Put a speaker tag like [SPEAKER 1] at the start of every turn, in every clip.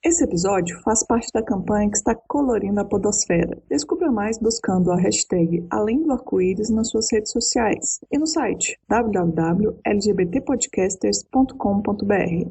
[SPEAKER 1] Esse episódio faz parte da campanha que está colorindo a podosfera. Descubra mais buscando a hashtag Além do Arco-Íris nas suas redes sociais e no site www.lgbtpodcasters.com.br.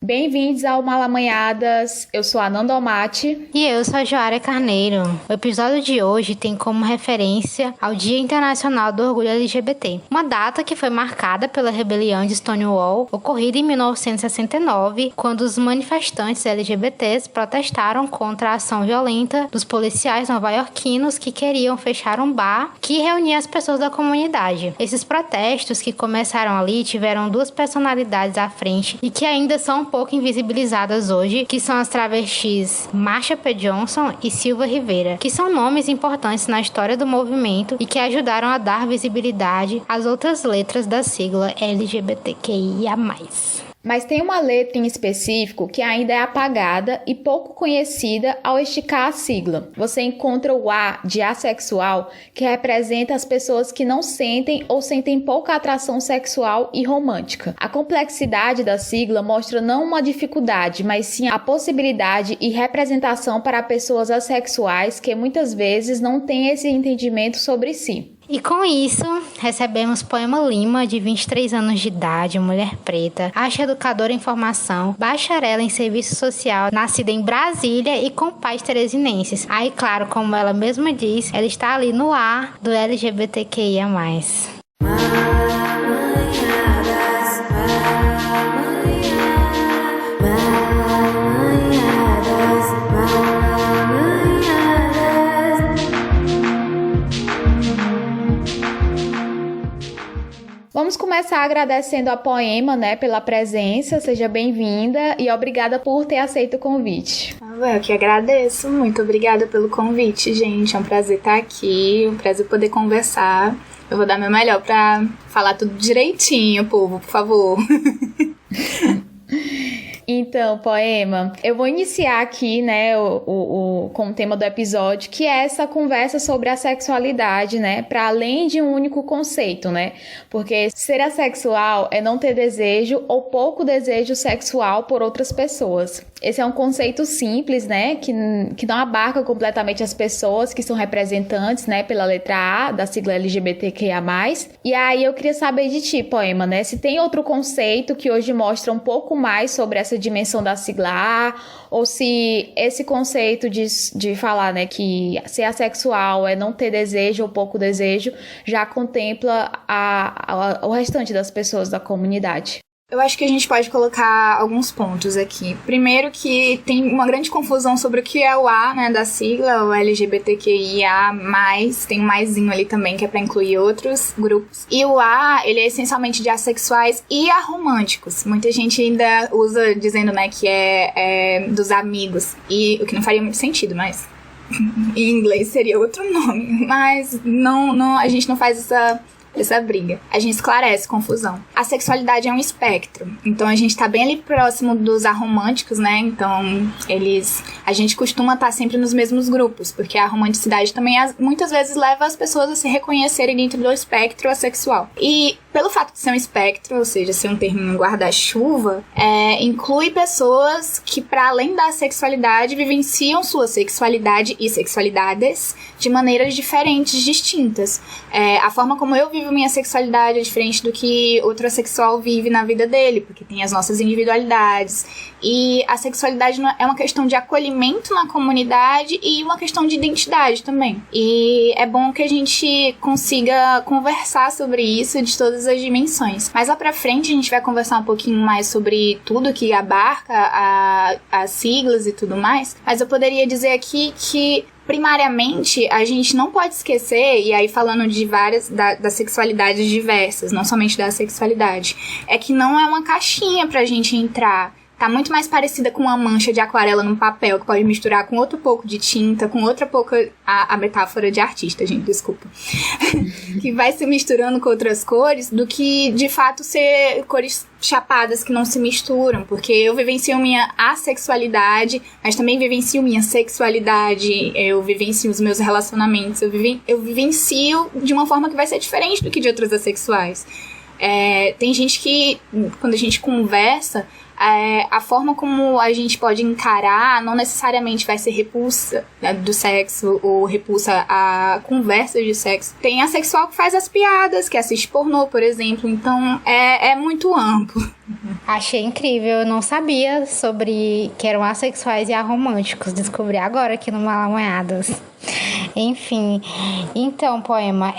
[SPEAKER 2] Bem-vindos ao Malamanhadas, eu sou a Nanda Almaty.
[SPEAKER 3] E eu sou a Joara Carneiro. O episódio de hoje tem como referência ao Dia Internacional do Orgulho LGBT, uma data que foi marcada pela rebelião de Stonewall, ocorrida em 1969, quando os manifestantes LGBTs protestaram contra a ação violenta dos policiais nova-iorquinos que queriam fechar um bar que reunia as pessoas da comunidade. Esses protestos que começaram ali tiveram duas personalidades à frente e que ainda são pouco invisibilizadas hoje, que são as travestis Marsha P. Johnson e Silva Rivera, que são nomes importantes na história do movimento e que ajudaram a dar visibilidade às outras letras da sigla LGBTQIA+.
[SPEAKER 2] Mas tem uma letra em específico que ainda é apagada e pouco conhecida ao esticar a sigla. Você encontra o A de assexual, que representa as pessoas que não sentem ou sentem pouca atração sexual e romântica. A complexidade da sigla mostra não uma dificuldade, mas sim a possibilidade e representação para pessoas assexuais que muitas vezes não têm esse entendimento sobre si.
[SPEAKER 3] E com isso, recebemos Poema Lima, de 23 anos de idade, mulher preta, arte educadora em formação, bacharela em serviço social, nascida em Brasília e com pais teresinenses. Aí, claro, como ela mesma diz, ela está ali no ar do LGBTQIA+.
[SPEAKER 2] Vamos começar agradecendo a Poema, pela presença. Seja bem-vinda e obrigada por ter aceito o convite.
[SPEAKER 4] Eu que agradeço. Muito obrigada pelo convite, gente. É um prazer estar aqui, um prazer poder conversar. Eu vou dar meu melhor pra falar tudo direitinho, povo, por favor.
[SPEAKER 2] Então, Poema, eu vou iniciar aqui, com o tema do episódio, que é essa conversa sobre a sexualidade, para além de um único conceito, porque ser assexual é não ter desejo ou pouco desejo sexual por outras pessoas. Esse é um conceito simples, que não abarca completamente as pessoas que são representantes, pela letra A da sigla LGBTQIA+. E aí eu queria saber de ti, Poema, se tem outro conceito que hoje mostra um pouco mais sobre essa dimensão da sigla A, ou se esse conceito de falar, que ser assexual é não ter desejo ou pouco desejo, já contempla o restante das pessoas da comunidade.
[SPEAKER 4] Eu acho que a gente pode colocar alguns pontos aqui. Primeiro que tem uma grande confusão sobre o que é o A, da sigla, o LGBTQIA+, tem um maisinho ali também que é para incluir outros grupos. E o A, ele é essencialmente de assexuais e aromânticos. Muita gente ainda usa dizendo, que é dos amigos, e o que não faria muito sentido, mas em inglês seria outro nome. Mas não, a gente não faz essa briga. A gente esclarece confusão. A sexualidade é um espectro. Então a gente tá bem ali próximo dos aromânticos, Então a gente costuma estar sempre nos mesmos grupos, porque a romanticidade também muitas vezes leva as pessoas a se reconhecerem dentro do espectro assexual. E pelo fato de ser um espectro, ou seja, ser um termo guarda-chuva, inclui pessoas que, para além da sexualidade, vivenciam sua sexualidade e sexualidades de maneiras diferentes, distintas. A forma como eu vivo minha sexualidade é diferente do que outro assexual vive na vida dele, porque tem as nossas individualidades. E a sexualidade é uma questão de acolhimento na comunidade e uma questão de identidade também. E é bom que a gente consiga conversar sobre isso de todas as dimensões. Mais lá pra frente a gente vai conversar um pouquinho mais sobre tudo que abarca as siglas e tudo mais. Mas eu poderia dizer aqui que primariamente, a gente não pode esquecer, e aí falando de várias, das sexualidades diversas, não somente da sexualidade, é que não é uma caixinha pra gente entrar. Tá muito mais parecida com uma mancha de aquarela num papel, que pode misturar com outro pouco de tinta, com outra pouco... A metáfora de artista, gente, desculpa. Que vai se misturando com outras cores, do que, de fato, ser cores chapadas que não se misturam. Porque eu vivencio minha assexualidade, mas também vivencio minha sexualidade, eu vivencio os meus relacionamentos, eu vivencio de uma forma que vai ser diferente do que de outras assexuais. Tem gente que, quando a gente conversa... a forma como a gente pode encarar não necessariamente vai ser repulsa, né, do sexo ou repulsa a conversa de sexo. Tem a sexual que faz as piadas, que assiste pornô, por exemplo, então é muito amplo.
[SPEAKER 3] Achei incrível, eu não sabia sobre que eram assexuais e aromânticos, descobri agora aqui no Malamanhadas. Enfim, então, Poema,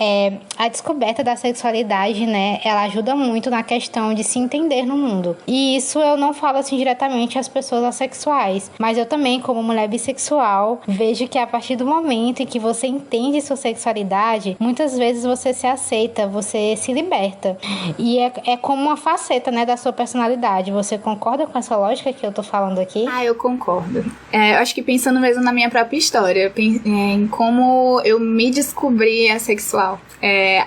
[SPEAKER 3] a descoberta da sexualidade, né, ela ajuda muito na questão de se entender no mundo. E isso eu não falo assim diretamente às pessoas assexuais, mas eu também, como mulher bissexual, vejo que a partir do momento em que você entende sua sexualidade, muitas vezes você se aceita, você se liberta. E é como uma faceta, né, da sua personalidade. Você concorda com essa lógica que eu tô falando aqui?
[SPEAKER 4] Eu concordo. Eu acho que pensando mesmo na minha própria história, em como eu me descobri assexual.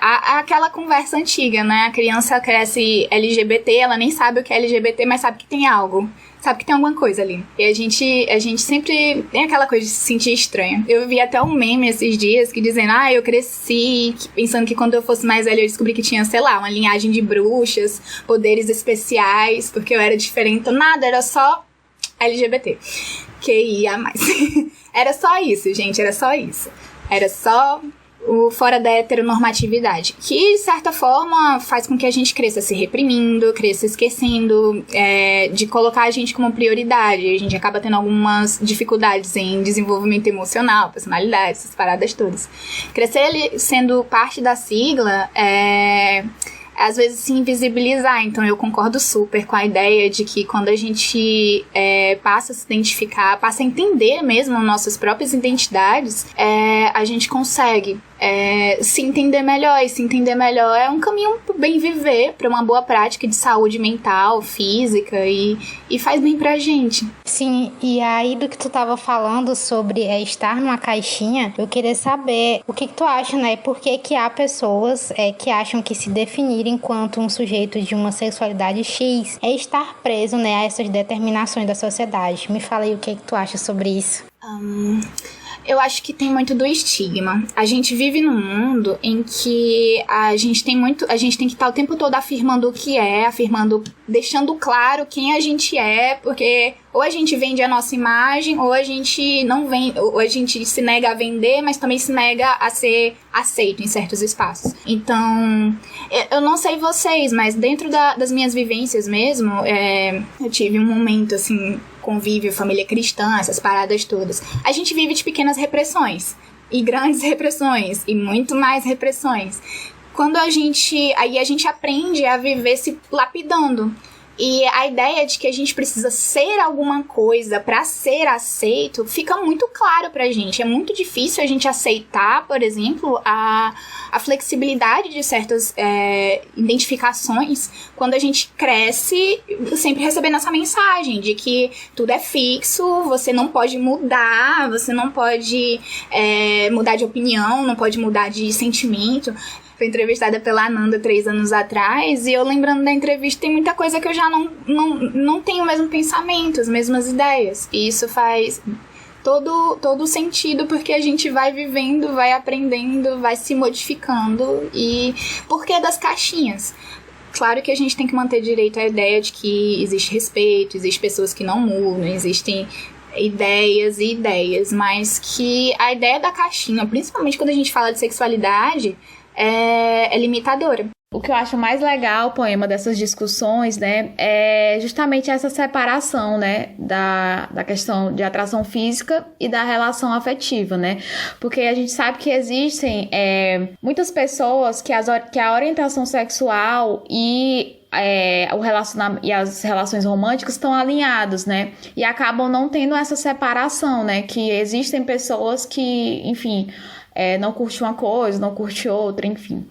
[SPEAKER 4] Aquela conversa antiga, né? A criança cresce LGBT, ela nem sabe o que é LGBT, mas sabe que tem algo. Sabe que tem alguma coisa ali. E a gente sempre tem aquela coisa de se sentir estranha. Eu vi até um meme esses dias que dizendo, eu cresci pensando que quando eu fosse mais velha eu descobri que tinha, sei lá, uma linhagem de bruxas, poderes especiais, porque eu era diferente. Nada, era só LGBT. QIA+. Era só isso, gente, era só isso. Era só o fora da heteronormatividade, que de certa forma faz com que a gente cresça se reprimindo, cresça esquecendo de colocar a gente como prioridade. A gente acaba tendo algumas dificuldades em desenvolvimento emocional, personalidade, essas paradas todas. Crescer sendo parte da sigla às vezes se invisibilizar, então eu concordo super com a ideia de que quando a gente passa a se identificar, passa a entender mesmo nossas próprias identidades, a gente consegue se entender melhor, e se entender melhor é um caminho pro bem viver, para uma boa prática de saúde mental, física e faz bem pra gente.
[SPEAKER 3] Sim, e aí do que tu tava falando sobre estar numa caixinha, eu queria saber o que tu acha, né? Por que há pessoas que acham que se definir enquanto um sujeito de uma sexualidade X é estar preso, né, a essas determinações da sociedade. Me fala aí o que tu acha sobre isso.
[SPEAKER 4] Eu acho que tem muito do estigma. A gente vive num mundo em que a gente tem que estar o tempo todo afirmando o que deixando claro quem a gente é, porque ou a gente vende a nossa imagem, ou a gente não vende, ou a gente se nega a vender, mas também se nega a ser aceito em certos espaços. Então, eu não sei vocês, mas dentro das minhas vivências mesmo, eu tive um momento, assim, convívio, família cristã, essas paradas todas. A gente vive de pequenas repressões, e grandes repressões, e muito mais repressões. Aí a gente aprende a viver se lapidando. E a ideia de que a gente precisa ser alguma coisa para ser aceito fica muito claro pra gente. É muito difícil a gente aceitar, por exemplo, a flexibilidade de certas identificações quando a gente cresce sempre recebendo essa mensagem de que tudo é fixo, você não pode mudar, você não pode mudar de opinião, não pode mudar de sentimento. Fui entrevistada pela Ananda 3 anos atrás, e eu lembrando da entrevista, tem muita coisa que eu já não tenho o mesmo pensamento, as mesmas ideias. E isso faz todo sentido, porque a gente vai vivendo, vai aprendendo, vai se modificando. E por que das caixinhas? Claro que a gente tem que manter direito à ideia de que existe respeito, existem pessoas que não mudam, existem ideias e ideias, mas que a ideia da caixinha, principalmente quando a gente fala de sexualidade, é limitadora.
[SPEAKER 2] O que eu acho mais legal, Poema, dessas discussões, né, é justamente essa separação, né, da questão de atração física e da relação afetiva, né, porque a gente sabe que existem muitas pessoas que a orientação sexual e o relacionamento e as relações românticas estão alinhados, né, e acabam não tendo essa separação, né, que existem pessoas que, enfim, não curte uma coisa, não curte outra, enfim.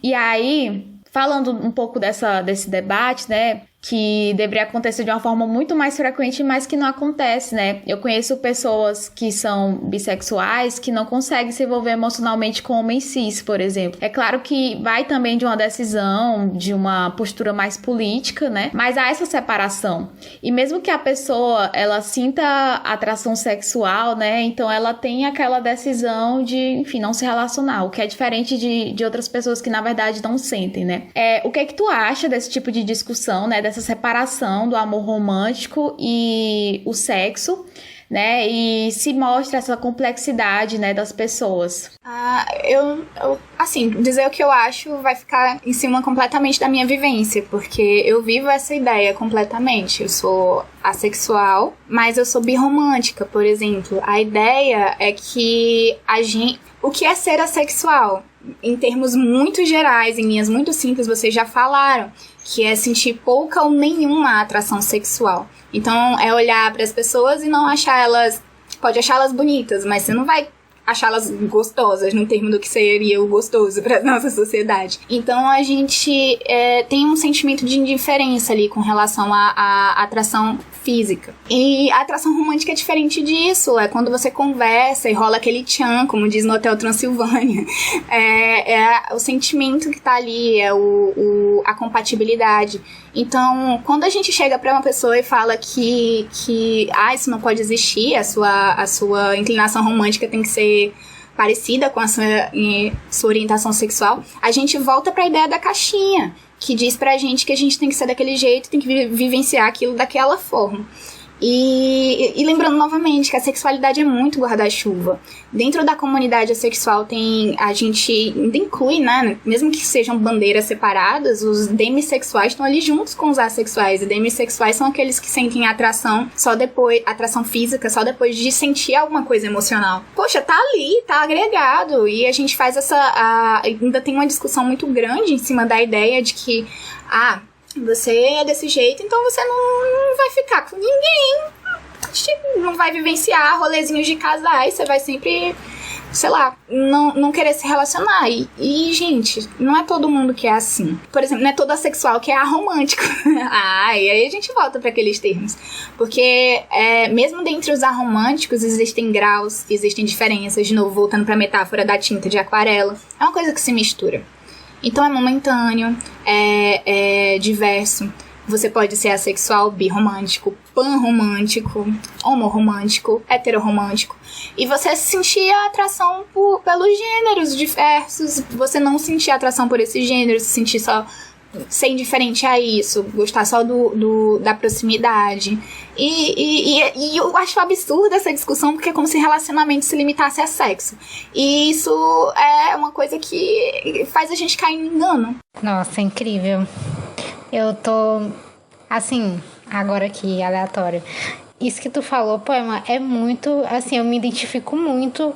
[SPEAKER 2] E aí, falando um pouco desse debate, né, que deveria acontecer de uma forma muito mais frequente, mas que não acontece, né? Eu conheço pessoas que são bissexuais que não conseguem se envolver emocionalmente com homens cis, por exemplo. É claro que vai também de uma decisão, de uma postura mais política, né? Mas há essa separação. E mesmo que a pessoa, ela sinta atração sexual, né? Então ela tem aquela decisão de, enfim, não se relacionar, o que é diferente de outras pessoas que, na verdade, não sentem, né? O que é que tu acha desse tipo de discussão, né? dessa separação do amor romântico e o sexo, né? E se mostra essa complexidade, né, das pessoas.
[SPEAKER 4] Assim, dizer o que eu acho vai ficar em cima completamente da minha vivência, porque eu vivo essa ideia completamente. Eu sou assexual, mas eu sou birromântica, por exemplo. A ideia é que o que é ser assexual? Em termos muito gerais, em linhas muito simples, vocês já falaram, que é sentir pouca ou nenhuma atração sexual. Então, é olhar para as pessoas e não pode achá-las bonitas, mas você não vai achá-las gostosas, no termo do que seria o gostoso para nossa sociedade. Então, a gente tem um sentimento de indiferença ali com relação à atração física. E a atração romântica é diferente disso, é quando você conversa e rola aquele tchan, como diz no Hotel Transilvânia. É o sentimento que tá ali, a compatibilidade. Então, quando a gente chega pra uma pessoa e fala que isso não pode existir, a sua inclinação romântica tem que ser parecida com a sua orientação sexual, a gente volta pra ideia da caixinha, que diz pra gente que a gente tem que ser daquele jeito, tem que vivenciar aquilo daquela forma. E lembrando novamente que a sexualidade é muito guarda-chuva. Dentro da comunidade assexual a gente ainda inclui, né, mesmo que sejam bandeiras separadas, os demissexuais estão ali juntos com os assexuais. E demissexuais são aqueles que sentem atração física só depois de sentir alguma coisa emocional. Poxa, tá ali, tá agregado. E a gente faz ainda tem uma discussão muito grande em cima da ideia de que, você é desse jeito, então você não vai ficar com ninguém, não vai vivenciar rolezinhos de casais, você vai sempre, sei lá, não querer se relacionar. E, gente, não é todo mundo que é assim. Por exemplo, não é todo assexual que é aromântico. E aí a gente volta para aqueles termos. Porque mesmo dentre os aromânticos existem graus, existem diferenças. De novo, voltando para a metáfora da tinta de aquarela. É uma coisa que se mistura. Então é momentâneo, é diverso. Você pode ser assexual, birromântico, panromântico, homorromântico, heteroromântico. E você sentir a atração pelos gêneros diversos. Você não sentir atração por esses gêneros, sentir só ser indiferente a isso, gostar só da proximidade. E eu acho absurda essa discussão, porque é como se relacionamento se limitasse a sexo. E isso é uma coisa que faz a gente cair no engano.
[SPEAKER 3] Nossa, incrível. Eu tô, assim, agora aqui, aleatório. Isso que tu falou, Poema, é muito, assim, eu me identifico muito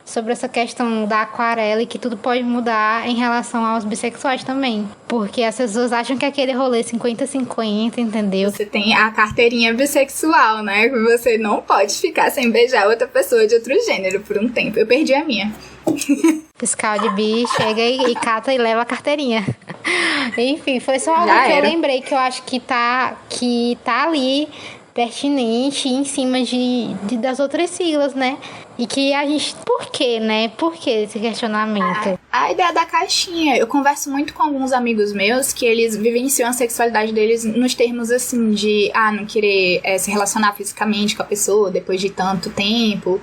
[SPEAKER 3] sobre essa questão da aquarela e que tudo pode mudar em relação aos bissexuais também. Porque as pessoas acham que aquele rolê 50-50, entendeu?
[SPEAKER 4] Você tem a carteirinha bissexual, né? Você não pode ficar sem beijar outra pessoa de outro gênero por um tempo. Eu perdi a minha.
[SPEAKER 3] Fiscal de bi chega e cata e leva a carteirinha. Enfim, foi só algo que eu lembrei que eu acho que tá ali pertinente em cima das outras siglas, né? E que a gente... Por quê, né? Por que esse questionamento?
[SPEAKER 4] A ideia da caixinha. Eu converso muito com alguns amigos meus que eles vivenciam a sexualidade deles nos termos assim de... não querer se relacionar fisicamente com a pessoa depois de tanto tempo.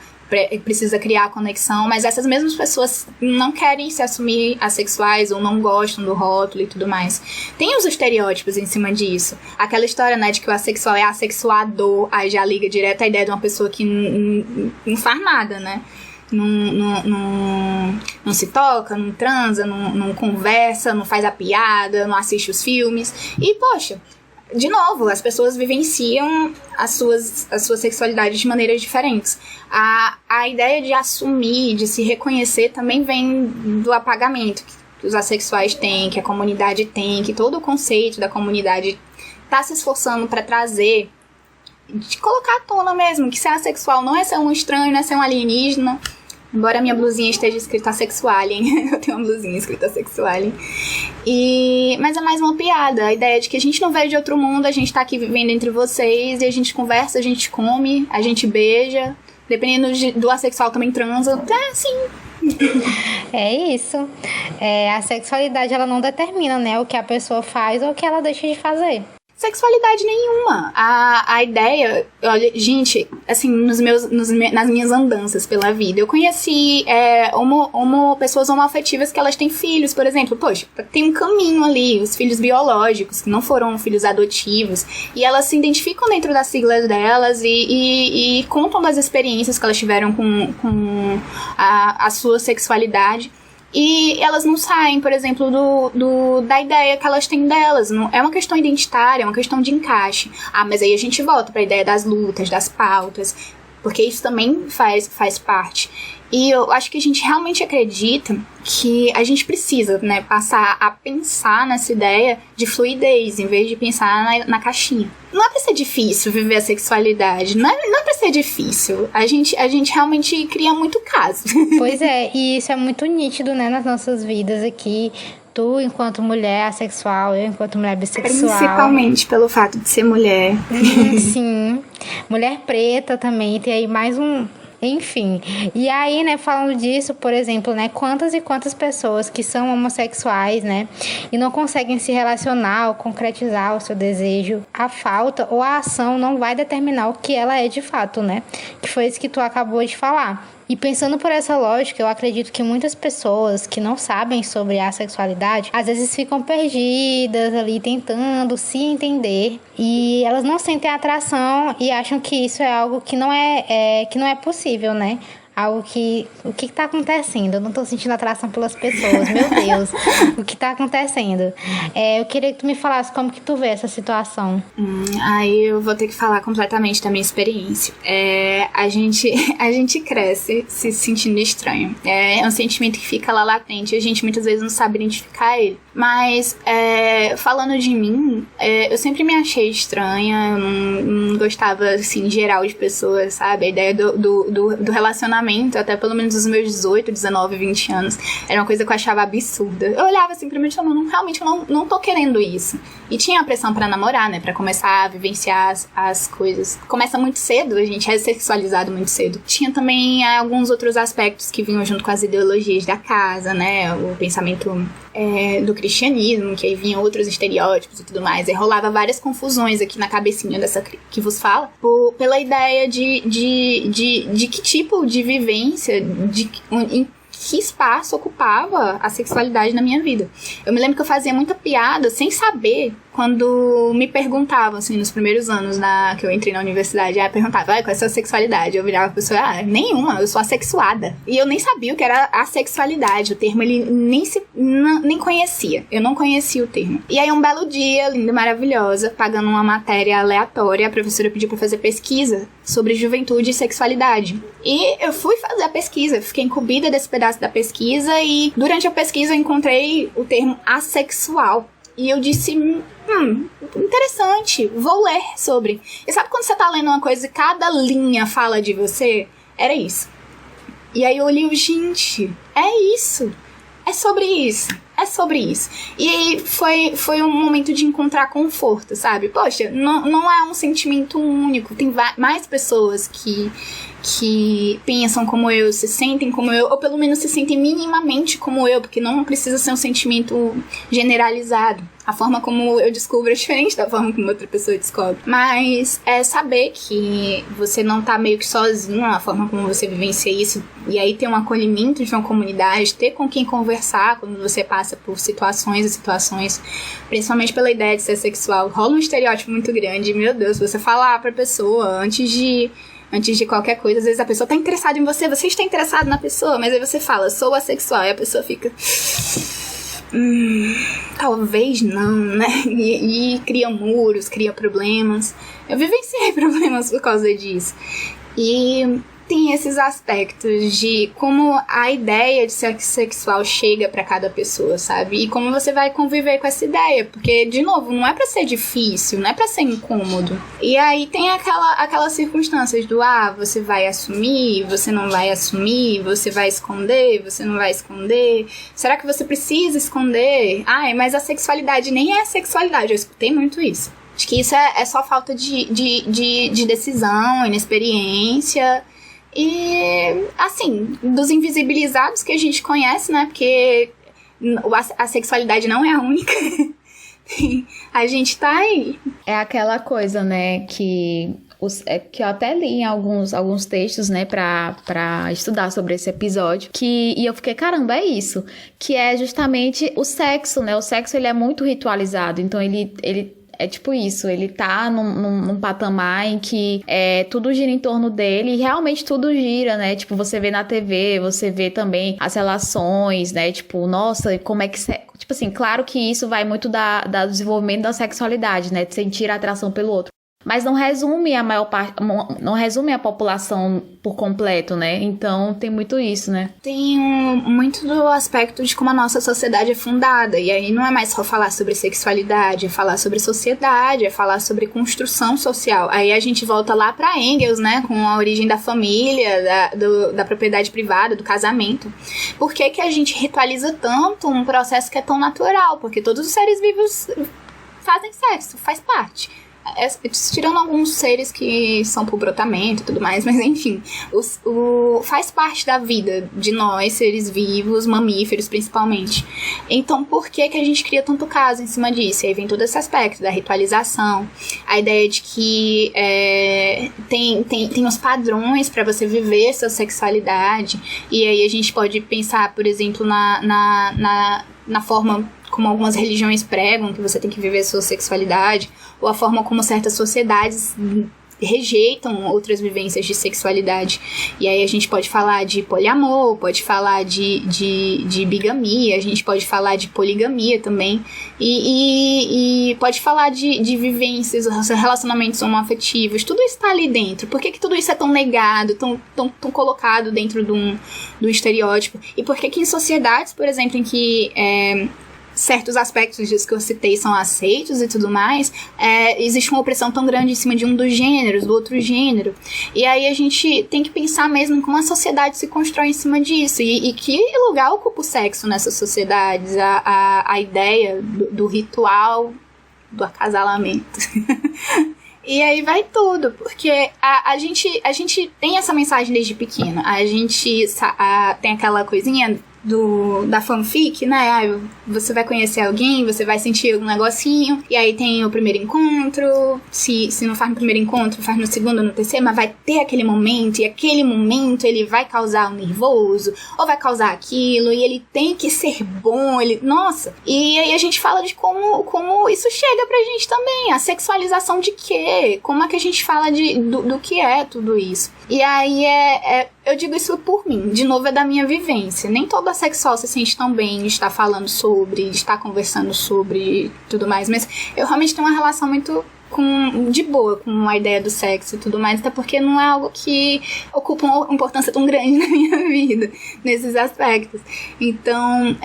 [SPEAKER 4] Precisa criar a conexão, mas essas mesmas pessoas não querem se assumir assexuais ou não gostam do rótulo e tudo mais. Tem os estereótipos em cima disso. Aquela história, né, de que o assexual é assexuador, aí já liga direto a ideia de uma pessoa que não faz nada, né? Não se toca, não transa, não conversa, não faz a piada, não assiste os filmes. E, poxa, de novo, as pessoas vivenciam a sua sexualidade de maneiras diferentes. A ideia de assumir, de se reconhecer, também vem do apagamento que os assexuais têm, que a comunidade tem, que todo o conceito da comunidade está se esforçando para trazer, de colocar à tona mesmo, que ser assexual não é ser um estranho, não é ser um alienígena. Embora a minha blusinha esteja escrita Asexualien, eu tenho uma blusinha escrita Asexualien. Mas é mais uma piada, a ideia de que a gente não veio de outro mundo, a gente tá aqui vivendo entre vocês, e a gente conversa, a gente come, a gente beija, dependendo do assexual também transa, sim.
[SPEAKER 3] É isso. A sexualidade, ela não determina, né, o que a pessoa faz ou o que ela deixa de fazer.
[SPEAKER 4] sexualidade nenhuma. A ideia, olha, gente, assim, nas minhas andanças pela vida, eu conheci pessoas homoafetivas que elas têm filhos, por exemplo. Poxa, tem um caminho ali, os filhos biológicos, que não foram filhos adotivos, e elas se identificam dentro das siglas delas e contam das experiências que elas tiveram com a sua sexualidade. E elas não saem, por exemplo, da ideia que elas têm delas. Não, é uma questão identitária, é uma questão de encaixe. Mas aí a gente volta para a ideia das lutas, das pautas, porque isso também faz parte. E eu acho que a gente realmente acredita que a gente precisa, né, passar a pensar nessa ideia de fluidez, em vez de pensar na caixinha. Não é pra ser difícil viver a sexualidade, não é pra ser difícil. A gente realmente cria muito caso.
[SPEAKER 3] Pois é, e isso é muito nítido, né, nas nossas vidas aqui. Tu, enquanto mulher assexual, eu, enquanto mulher bissexual.
[SPEAKER 4] Principalmente pelo fato de ser mulher.
[SPEAKER 3] Sim. Mulher preta também, tem aí mais um... Enfim, e aí, né, falando disso, por exemplo, né, quantas e quantas pessoas que são homossexuais, né, e não conseguem se relacionar ou concretizar o seu desejo, a falta ou a ação não vai determinar o que ela é de fato, né, que foi isso que tu acabou de falar. E pensando por essa lógica, eu acredito que muitas pessoas que não sabem sobre a sexualidade, às vezes ficam perdidas ali, tentando se entender, e elas não sentem atração e acham que isso é algo que não é possível, né? Algo que... O que tá acontecendo? Eu não tô sentindo atração pelas pessoas, meu Deus. O que tá acontecendo? Eu queria que tu me falasse como que tu vê essa situação.
[SPEAKER 4] Aí eu vou ter que falar completamente da minha experiência. A gente cresce se sentindo estranho. É um sentimento que fica lá latente e a gente muitas vezes não sabe identificar ele. Mas, falando de mim, eu sempre me achei estranha, eu não gostava, assim, em geral de pessoas, sabe? A ideia do relacionamento, até pelo menos os meus 18, 19, 20 anos, era uma coisa que eu achava absurda. Eu olhava assim pra mim e falava, realmente eu não tô querendo isso. E tinha a pressão pra namorar, né? Pra começar a vivenciar as coisas. Começa muito cedo, a gente é sexualizado muito cedo. Tinha também alguns outros aspectos que vinham junto com as ideologias da casa, né? O pensamento do cristianismo, que aí vinham outros estereótipos e tudo mais. E rolava várias confusões aqui na cabecinha dessa que vos fala, pela ideia de que tipo de vivência, em que espaço ocupava a sexualidade na minha vida. Eu me lembro que eu fazia muita piada sem saber, quando me perguntavam, assim, nos primeiros anos que eu entrei na universidade, perguntava, qual é a sua sexualidade? Eu virava pra pessoa, nenhuma, eu sou assexuada. E eu nem sabia o que era assexualidade, o termo ele nem conhecia, eu não conhecia o termo. E aí um belo dia, linda e maravilhosa, pagando uma matéria aleatória, a professora pediu pra fazer pesquisa sobre juventude e sexualidade. E eu fui fazer a pesquisa, fiquei incumbida desse pedaço da pesquisa e durante a pesquisa eu encontrei o termo assexual. E eu disse, interessante, vou ler sobre. E sabe quando você tá lendo uma coisa e cada linha fala de você? Era isso. E aí eu olhei, gente, é isso. É sobre isso. É sobre isso. E aí foi um momento de encontrar conforto, sabe? Poxa, não é um sentimento único. Tem mais pessoas que pensam como eu, se sentem como eu, ou pelo menos se sentem minimamente como eu, porque não precisa ser um sentimento generalizado. A forma como eu descubro é diferente da forma como outra pessoa descobre. Mas é saber que você não tá meio que sozinho, a forma como você vivencia isso, e aí ter um acolhimento de uma comunidade, ter com quem conversar quando você passa por situações e situações, principalmente pela ideia de ser sexual. Rola um estereótipo muito grande, meu Deus, você falar pra pessoa antes de qualquer coisa, às vezes a pessoa tá interessada em você está interessado na pessoa, mas aí você fala, sou assexual, e a pessoa fica... talvez não, né? E cria muros, cria problemas. Eu vivenciei problemas por causa disso. E tem esses aspectos de como a ideia de sexo sexual chega pra cada pessoa, sabe? E como você vai conviver com essa ideia, porque, de novo, não é pra ser difícil, não é pra ser incômodo. E aí tem aquelas circunstâncias do você vai assumir, você não vai assumir, você vai esconder, você não vai esconder. Será que você precisa esconder? Mas a sexualidade nem é sexualidade, eu escutei muito isso. Acho que isso é só falta de decisão, inexperiência. E, assim, dos invisibilizados que a gente conhece, né? Porque a sexualidade não é a única. a gente tá aí.
[SPEAKER 2] É aquela coisa, né, que eu até li em alguns textos, né, pra estudar sobre esse episódio, e eu fiquei, caramba, é isso, que é justamente o sexo, né, o sexo ele é muito ritualizado, então ele é tipo isso, ele tá num patamar em que tudo gira em torno dele e realmente tudo gira, né? Tipo, você vê na TV, você vê também as relações, né? Tipo, nossa, como é que... Tipo assim, claro que isso vai muito do desenvolvimento da sexualidade, né? De sentir a atração pelo outro. Mas não resume a maior parte, não resume a população por completo, né? Então tem muito isso, né?
[SPEAKER 4] Tem muito do aspecto de como a nossa sociedade é fundada. E aí não é mais só falar sobre sexualidade, é falar sobre sociedade, é falar sobre construção social. Aí a gente volta lá pra Engels, né? Com a origem da família, da propriedade privada, do casamento. Por que a gente ritualiza tanto um processo que é tão natural? Porque todos os seres vivos fazem sexo, faz parte. Tirando alguns seres que são por brotamento e tudo mais, mas enfim, faz parte da vida de nós, seres vivos, mamíferos principalmente. Então por que a gente cria tanto caso em cima disso? E aí vem todo esse aspecto da ritualização, a ideia de que tem os padrões para você viver sua sexualidade, e aí a gente pode pensar, por exemplo, na forma como algumas religiões pregam que você tem que viver sua sexualidade, ou a forma como certas sociedades rejeitam outras vivências de sexualidade. E aí a gente pode falar de poliamor, pode falar de bigamia, a gente pode falar de poligamia também, e pode falar de vivências, relacionamentos homoafetivos, tudo está ali dentro. Por que tudo isso é tão negado, tão colocado dentro do estereótipo? E por que em sociedades, por exemplo, em que certos aspectos disso que eu citei são aceitos e tudo mais, existe uma opressão tão grande em cima de um dos gêneros, do outro gênero. E aí a gente tem que pensar mesmo como a sociedade se constrói em cima disso, e que lugar ocupa o sexo nessas sociedades, a ideia do ritual do acasalamento. E aí vai tudo, porque a gente tem essa mensagem desde pequena, a gente tem aquela coisinha da fanfic, né? Você vai conhecer alguém, você vai sentir um negocinho, e aí tem o primeiro encontro, se não faz no primeiro encontro, faz no segundo, no terceiro, mas vai ter aquele momento, e aquele momento ele vai causar um nervoso, ou vai causar aquilo, e ele tem que ser bom, nossa! E aí a gente fala de como isso chega pra gente também, a sexualização de quê? Como é que a gente fala do que é tudo isso? E aí eu digo isso por mim, de novo é da minha vivência. Nem toda sexual se sente tão bem de estar falando sobre, de estar conversando sobre tudo mais, mas eu realmente tenho uma relação muito de boa com a ideia do sexo e tudo mais, até porque não é algo que ocupa uma importância tão grande na minha vida, nesses aspectos. Então,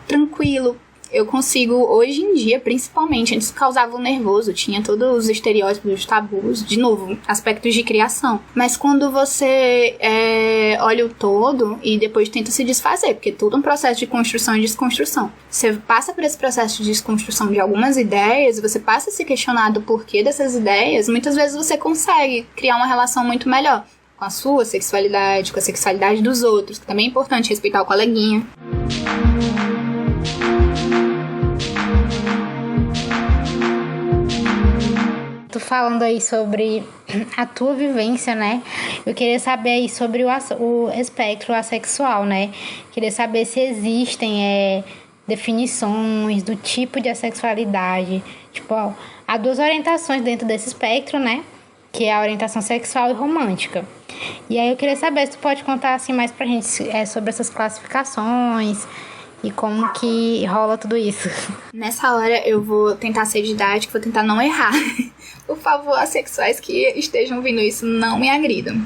[SPEAKER 4] tranquilo. Eu consigo, hoje em dia, principalmente, antes causava um nervoso, tinha todos os estereótipos, os tabus, de novo, aspectos de criação. Mas quando você olha o todo e depois tenta se desfazer, porque tudo é um processo de construção e desconstrução. Você passa por esse processo de desconstrução de algumas ideias, você passa a se questionar do porquê dessas ideias, muitas vezes você consegue criar uma relação muito melhor com a sua sexualidade, com a sexualidade dos outros, que também é importante respeitar o coleguinha.
[SPEAKER 3] Tu falando aí sobre a tua vivência, né? Eu queria saber aí sobre o espectro assexual, né? Queria saber se existem definições do tipo de assexualidade. Tipo, há duas orientações dentro desse espectro, né? Que é a orientação sexual e romântica. E aí eu queria saber se tu pode contar assim mais pra gente sobre essas classificações e como que rola tudo isso.
[SPEAKER 4] Nessa hora eu vou tentar ser didática, vou tentar não errar. Por favor, assexuais que estejam ouvindo isso, não me agridam.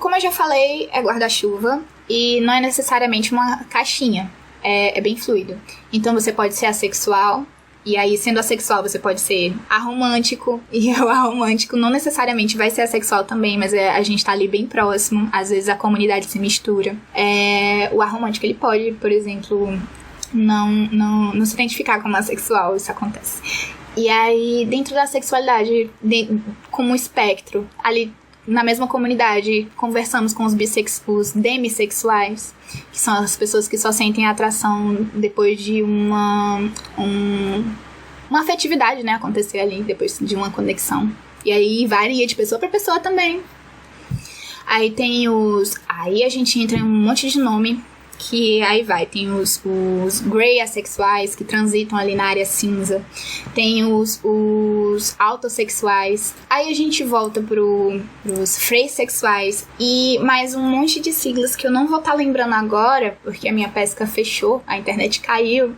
[SPEAKER 4] Como eu já falei, é guarda-chuva e não é necessariamente uma caixinha. É bem fluido. Então você pode ser assexual, e aí sendo assexual você pode ser aromântico, e o aromântico não necessariamente vai ser assexual também, mas a gente tá ali bem próximo, às vezes a comunidade se mistura. O aromântico ele pode, por exemplo, não se identificar como assexual, isso acontece. E aí, dentro da sexualidade, como espectro, ali na mesma comunidade, conversamos com os demissexuais, que são as pessoas que só sentem atração depois de uma afetividade, né, acontecer ali, depois de uma conexão. E aí varia de pessoa para pessoa também. Aí aí a gente entra em um monte de nome, que aí tem os grey assexuais, que transitam ali na área cinza. Tem os autossexuais. Aí a gente volta pros freissexuais. E mais um monte de siglas que eu não vou estar lembrando agora, porque a minha pesca fechou, a internet caiu.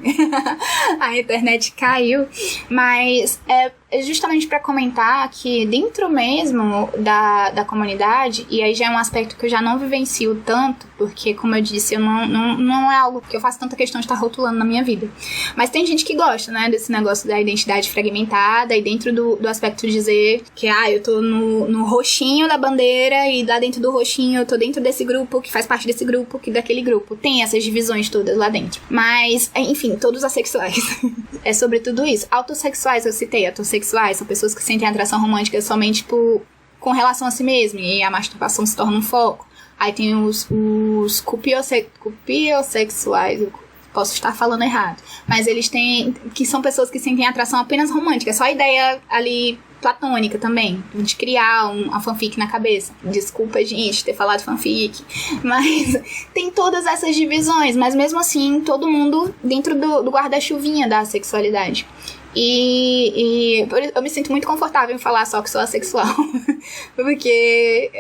[SPEAKER 4] Mas é justamente para comentar que dentro mesmo da comunidade, e aí já é um aspecto que eu já não vivencio tanto, porque, como eu disse, eu não é algo que eu faço tanta questão de estar rotulando na minha vida. Mas tem gente que gosta, né, desse negócio da identidade fragmentada, e dentro do aspecto de dizer que, eu tô no roxinho da bandeira, e lá dentro do roxinho eu tô dentro desse grupo, que faz parte desse grupo, que daquele grupo. Tem essas divisões todas lá dentro. Mas, enfim, todos assexuais. É sobre tudo isso. Autossexuais, eu citei, autossexuais são pessoas que sentem atração romântica somente com relação a si mesmo, e a masturbação se torna um foco. Aí tem os cupiossexuais, eu posso estar falando errado, mas eles têm, que são pessoas que sentem atração apenas romântica, só a ideia ali platônica também, de criar uma fanfic na cabeça. Desculpa, gente, ter falado fanfic, mas tem todas essas divisões, mas mesmo assim, todo mundo dentro do guarda-chuvinha da sexualidade. E eu me sinto muito confortável em falar só que sou assexual, porque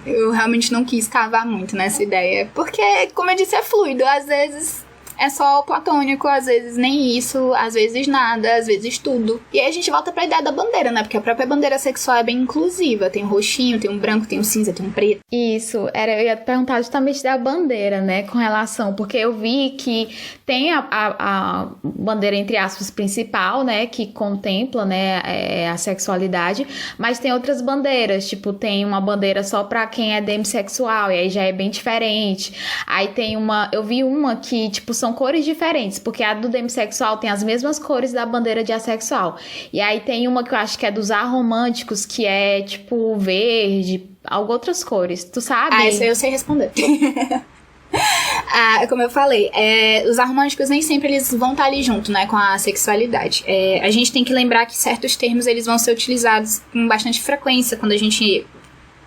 [SPEAKER 4] eu realmente não quis cavar muito nessa ideia, porque, como eu disse, é fluido, às vezes é só o platônico, às vezes nem isso, às vezes nada, às vezes tudo. E aí a gente volta pra ideia da bandeira, né? Porque a própria bandeira sexual é bem inclusiva. Tem um roxinho, tem um branco, tem um cinza, tem um preto.
[SPEAKER 2] Isso, eu ia perguntar justamente da bandeira, né? Com relação, porque eu vi que tem a bandeira, entre aspas, principal, né? Que contempla, né? A sexualidade. Mas tem outras bandeiras, tipo, tem uma bandeira só pra quem é demissexual, e aí já é bem diferente. Aí tem eu vi uma que, tipo, são cores diferentes, porque a do demissexual tem as mesmas cores da bandeira de assexual. E aí tem uma que eu acho que é dos aromânticos, que é tipo verde, outras cores. Tu sabe?
[SPEAKER 4] Essa eu sei responder. Como eu falei, os aromânticos nem sempre eles vão estar ali junto, né, com a sexualidade. A gente tem que lembrar que certos termos eles vão ser utilizados com bastante frequência quando a gente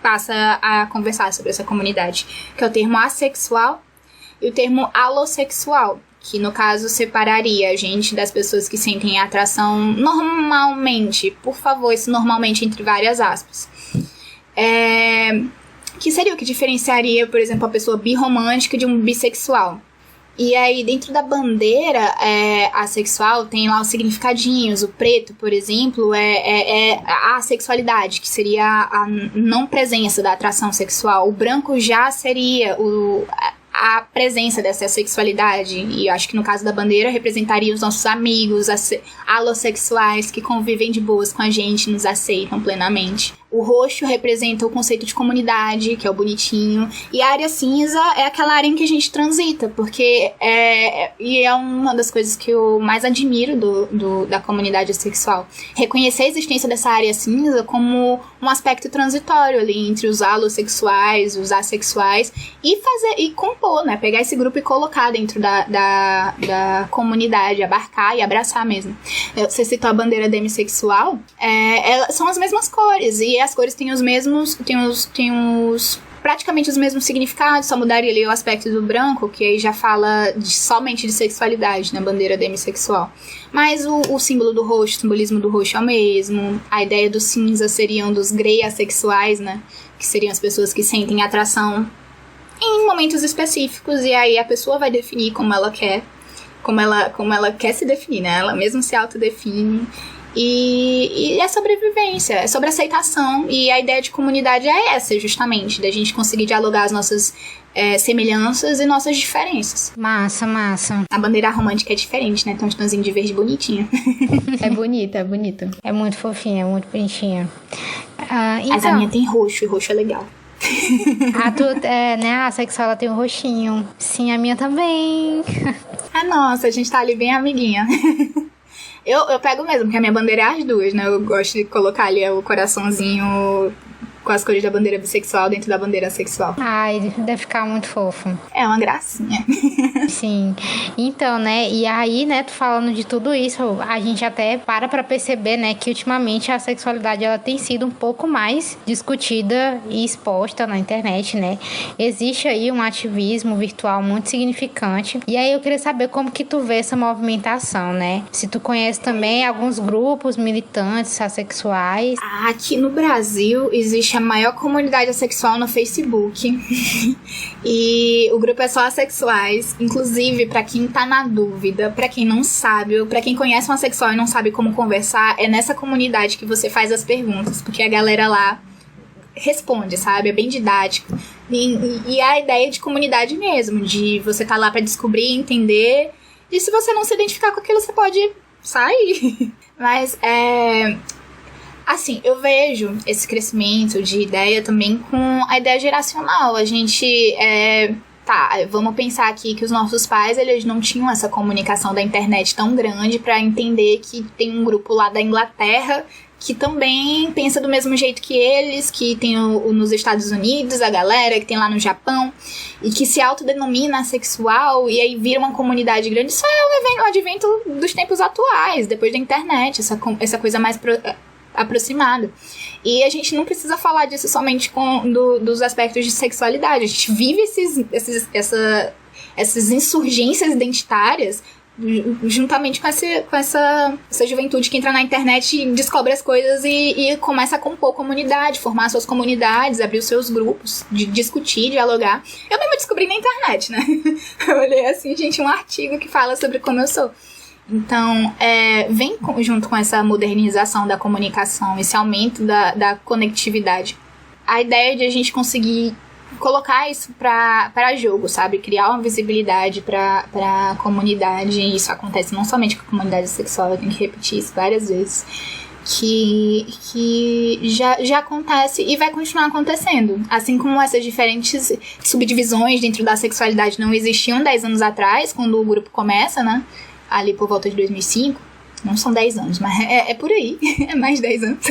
[SPEAKER 4] passa a conversar sobre essa comunidade, que é o termo assexual e o termo alossexual, que no caso separaria a gente das pessoas que sentem atração normalmente, por favor, esse normalmente entre várias aspas, que seria o que diferenciaria, por exemplo, a pessoa birromântica de um bissexual. E aí, dentro da bandeira assexual, tem lá os significadinhos. O preto, por exemplo, é a sexualidade, que seria a não presença da atração sexual. O branco já seria a presença dessa sexualidade, e eu acho que no caso da bandeira representaria os nossos amigos alossexuais que convivem de boas com a gente, nos aceitam plenamente. O roxo representa o conceito de comunidade, que é o bonitinho, e a área cinza é aquela área em que a gente transita, porque é uma das coisas que eu mais admiro da comunidade sexual. Reconhecer a existência dessa área cinza como um aspecto transitório ali entre os alossexuais, os assexuais, e compor, né? Pegar esse grupo e colocar dentro da comunidade, abarcar e abraçar mesmo. Você citou a bandeira demissexual, são as mesmas cores, e as cores têm os mesmos, praticamente os mesmos significados, só mudaria ali o aspecto do branco, que aí já fala somente de sexualidade na bandeira demissexual. Mas o símbolo do roxo, o simbolismo do roxo é o mesmo. A ideia do cinza seriam dos grey assexuais, né? Que seriam as pessoas que sentem atração em momentos específicos, e aí a pessoa vai definir como ela quer se definir, né? Ela mesma se autodefine. E é sobrevivência, é sobre aceitação, e a ideia de comunidade é essa, justamente, da gente conseguir dialogar as nossas semelhanças e nossas diferenças.
[SPEAKER 3] Massa.
[SPEAKER 4] A bandeira romântica é diferente, né? Tem um tonzinho de verde bonitinho.
[SPEAKER 2] É bonita.
[SPEAKER 3] É muito fofinha, é muito bonitinha.
[SPEAKER 4] Mas a minha tem roxo, e roxo é legal.
[SPEAKER 3] A sexual ela tem um roxinho. Sim, a minha também.
[SPEAKER 4] Nossa, a gente tá ali bem amiguinha. Eu pego mesmo, porque a minha bandeira é as duas, né? Eu gosto de colocar ali o coraçãozinho com as cores da bandeira bissexual dentro da bandeira sexual.
[SPEAKER 3] Ai, deve ficar muito fofo.
[SPEAKER 4] É uma gracinha.
[SPEAKER 3] Sim. Então, né, e aí, né, tu falando de tudo isso, a gente até para perceber, né, que ultimamente a sexualidade, ela tem sido um pouco mais discutida e exposta na internet, né? Existe aí um ativismo virtual muito significante. E aí eu queria saber como que tu vê essa movimentação, né? Se tu conhece também alguns grupos militantes assexuais.
[SPEAKER 4] Aqui no Brasil existe a maior comunidade assexual no Facebook. E o grupo é só assexuais. Inclusive, pra quem tá na dúvida, pra quem não sabe, ou pra quem conhece um assexual e não sabe como conversar, é nessa comunidade que você faz as perguntas, porque a galera lá responde, sabe? É bem didático. E a ideia de comunidade mesmo, de você tá lá pra descobrir, entender, e se você não se identificar com aquilo, você pode sair. Mas, assim, eu vejo esse crescimento de ideia também com a ideia geracional. A gente, vamos pensar aqui que os nossos pais, eles não tinham essa comunicação da internet tão grande pra entender que tem um grupo lá da Inglaterra que também pensa do mesmo jeito que eles, que tem nos Estados Unidos a galera, que tem lá no Japão, e que se autodenomina assexual, e aí vira uma comunidade grande. Isso é o advento dos tempos atuais, depois da internet, essa coisa mais aproximada. E a gente não precisa falar disso somente dos aspectos de sexualidade. A gente vive essas insurgências identitárias juntamente com essa juventude que entra na internet e descobre as coisas e começa a compor comunidade, formar suas comunidades, abrir os seus grupos, de discutir, dialogar. Eu mesmo descobri na internet, né? Eu olhei assim, gente, um artigo que fala sobre como eu sou. Então, vem junto com essa modernização da comunicação, esse aumento da conectividade. A ideia de a gente conseguir colocar isso para jogo, sabe? Criar uma visibilidade para comunidade. E isso acontece não somente com a comunidade sexual, eu tenho que repetir isso várias vezes. Que já acontece e vai continuar acontecendo. Assim como essas diferentes subdivisões dentro da sexualidade não existiam 10 anos atrás, quando o grupo começa, né? Ali por volta de 2005. Não são 10 anos, mas é por aí. É mais de 10 anos.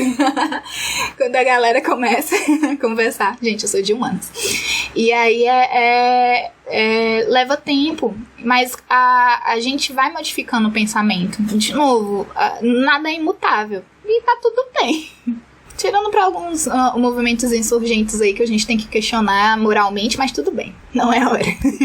[SPEAKER 4] Quando a galera começa a conversar. Gente, eu sou de humanos. E aí leva tempo. Mas a gente vai modificando o pensamento. De novo, nada é imutável. E tá tudo bem. Tirando pra alguns movimentos insurgentes aí que a gente tem que questionar moralmente, mas tudo bem, não é a hora.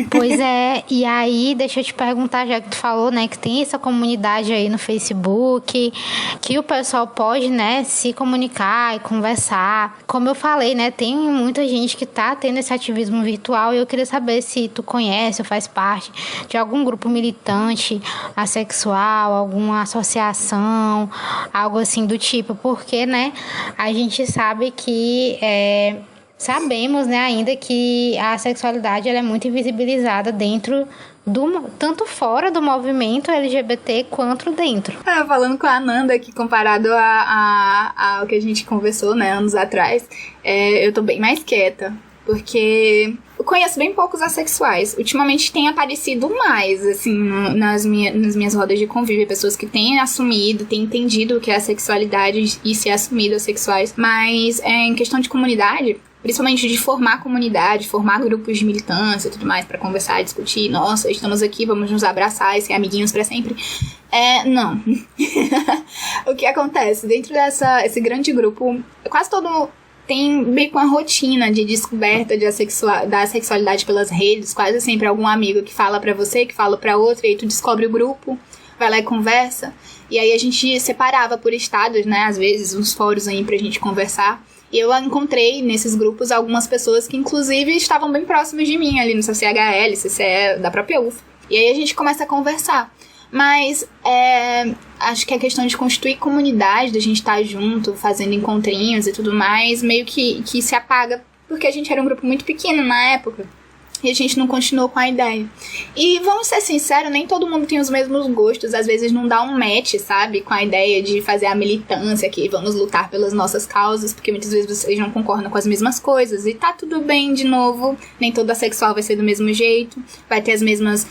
[SPEAKER 3] Pois é, e aí deixa eu te perguntar, já que tu falou, né, que tem essa comunidade aí no Facebook, que o pessoal pode, né, se comunicar e conversar. Como eu falei, né, tem muita gente que tá tendo esse ativismo virtual e eu queria saber se tu conhece ou faz parte de algum grupo militante assexual, alguma associação, algo assim do tipo, porque, né, a gente sabe que sabemos, né, ainda que a sexualidade ela é muito invisibilizada dentro tanto fora do movimento LGBT quanto dentro.
[SPEAKER 4] Falando com a Ananda aqui, comparado ao que a gente conversou, né, anos atrás, eu tô bem mais quieta, porque eu conheço bem poucos assexuais. Ultimamente tem aparecido mais, assim, nas minhas rodas de convívio, pessoas que têm assumido, têm entendido o que é a sexualidade e se assumido assexuais. Mas em questão de comunidade, principalmente de formar comunidade, formar grupos de militância e tudo mais pra conversar e discutir, nossa, estamos aqui, vamos nos abraçar e ser amiguinhos pra sempre. Não. O que acontece? Dentro esse grande grupo, quase todo tem meio que uma rotina de descoberta da sexualidade pelas redes, quase sempre algum amigo que fala pra você, que fala pra outro, e aí tu descobre o grupo, vai lá e conversa. E aí a gente separava por estados, né, às vezes, uns fóruns aí pra gente conversar. E eu encontrei nesses grupos algumas pessoas que, inclusive, estavam bem próximas de mim, ali no CCHL, CCE, da própria UFA. E aí a gente começa a conversar. Mas acho que a questão de constituir comunidade, da gente estar junto, fazendo encontrinhos e tudo mais, meio que se apaga, porque a gente era um grupo muito pequeno na época. E a gente não continuou com a ideia. E vamos ser sinceros, nem todo mundo tem os mesmos gostos. Às vezes não dá um match, sabe? Com a ideia de fazer a militância aqui, vamos lutar pelas nossas causas, porque muitas vezes vocês não concordam com as mesmas coisas. E tá tudo bem, de novo. Nem todo assexual vai ser do mesmo jeito. Vai ter as mesmas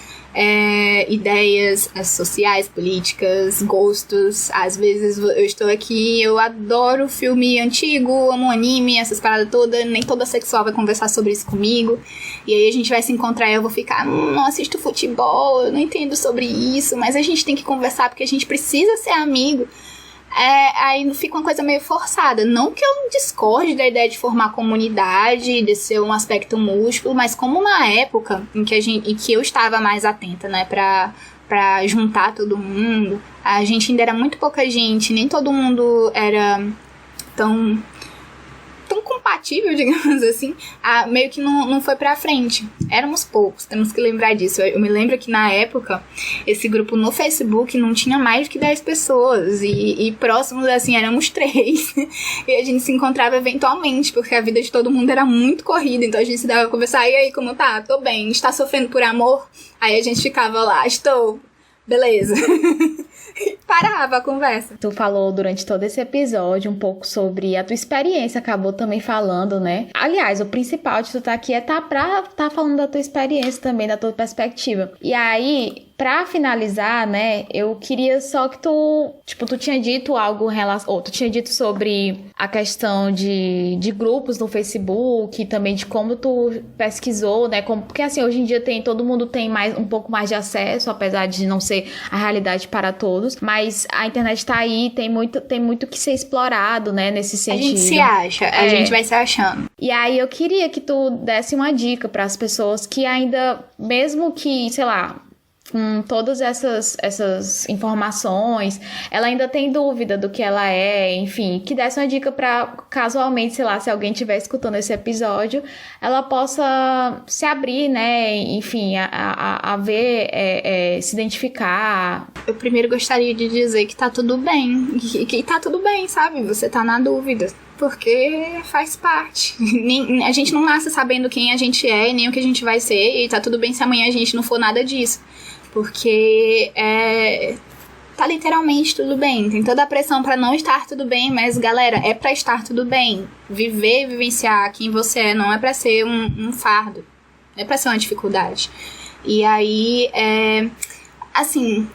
[SPEAKER 4] ideias sociais, políticas, gostos. Às vezes eu estou aqui, eu adoro filme antigo, amo anime, essas paradas todas, nem toda sexual vai conversar sobre isso comigo. E aí a gente vai se encontrar e eu vou ficar, não assisto futebol, eu não entendo sobre isso, mas a gente tem que conversar porque a gente precisa ser amigo. Aí fica uma coisa meio forçada. Não que eu discorde da ideia de formar comunidade, de ser um aspecto múltiplo, mas como uma época em que eu estava mais atenta, né, pra juntar todo mundo, a gente ainda era muito pouca gente, nem todo mundo era tão compatível, digamos assim, meio que não foi pra frente. Éramos poucos, temos que lembrar disso. Eu me lembro que na época, esse grupo no Facebook não tinha mais que 10 pessoas, e próximos, assim, éramos 3. E a gente se encontrava eventualmente, porque a vida de todo mundo era muito corrida, então a gente se dava a conversar, e aí, como tá? Tô bem. Está sofrendo por amor? Aí a gente ficava lá, estou... Beleza. Parava a conversa.
[SPEAKER 2] Tu falou durante todo esse episódio um pouco sobre a tua experiência, acabou também falando, né? Aliás, o principal de tu estar aqui é tá falando da tua experiência também, da tua perspectiva. E aí, pra finalizar, né, eu queria só que tu tinha dito algo tu tinha dito sobre a questão de grupos no Facebook, também de como tu pesquisou, né, porque assim, hoje em dia todo mundo tem um pouco mais de acesso, apesar de não ser a realidade para todos, mas a internet tá aí, tem muito que ser explorado, né, nesse sentido.
[SPEAKER 4] A gente se acha, a gente vai se achando.
[SPEAKER 2] E aí eu queria que tu desse uma dica para as pessoas que ainda, mesmo que, sei lá, com todas essas informações, ela ainda tem dúvida do que ela é, enfim, que desse uma dica para, casualmente, sei lá, se alguém estiver escutando esse episódio, ela possa se abrir, né, enfim, a ver, se identificar. Eu
[SPEAKER 4] primeiro gostaria de dizer que tá tudo bem, que tá tudo bem, sabe? Você tá na dúvida. Porque faz parte. A gente não nasce sabendo quem a gente é e nem o que a gente vai ser, e tá tudo bem se amanhã a gente não for nada disso. Porque tá literalmente tudo bem. Tem toda a pressão pra não estar tudo bem, mas galera, é pra estar tudo bem. Viver e vivenciar quem você é não é pra ser um fardo. Não é pra ser uma dificuldade. E aí, assim,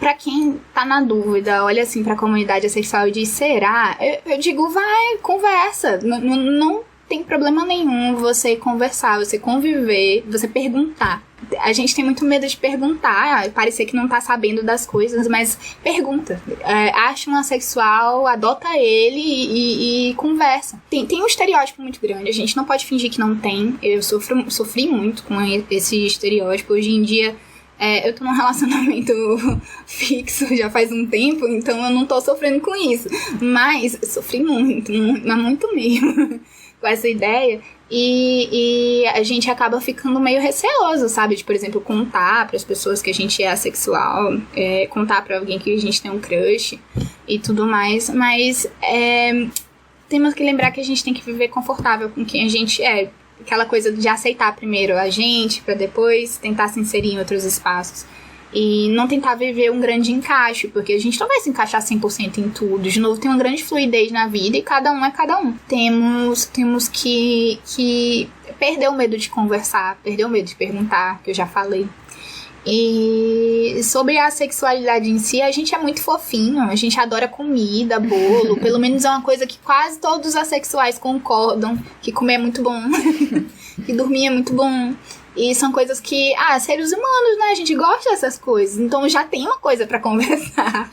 [SPEAKER 4] pra quem tá na dúvida, olha assim pra comunidade sexual e diz, será? Eu digo, vai, conversa. Não tem problema nenhum você conversar, você conviver, você perguntar. A gente tem muito medo de perguntar, parecer que não tá sabendo das coisas, mas pergunta. Acha um assexual, adota ele e conversa. Tem um estereótipo muito grande, a gente não pode fingir que não tem. Eu sofri muito com esse estereótipo. Hoje em dia, eu tô num relacionamento fixo já faz um tempo, então eu não tô sofrendo com isso. Mas sofri muito, mas muito mesmo com essa ideia. E a gente acaba ficando meio receoso, sabe? De, por exemplo, contar para as pessoas que a gente é assexual, contar para alguém que a gente tem um crush e tudo mais. Mas temos que lembrar que a gente tem que viver confortável com quem a gente é. Aquela coisa de aceitar primeiro a gente, para depois tentar se inserir em outros espaços. E não tentar viver um grande encaixe, porque a gente não vai se encaixar 100% em tudo. De novo, tem uma grande fluidez na vida e cada um é cada um. Temos que perder o medo de conversar, perder o medo de perguntar, que eu já falei. E sobre a sexualidade em si, a gente é muito fofinho, a gente adora comida, bolo, pelo menos é uma coisa que quase todos os assexuais concordam, que comer é muito bom, que dormir é muito bom. E são coisas que, seres humanos, né? A gente gosta dessas coisas. Então já tem uma coisa pra conversar.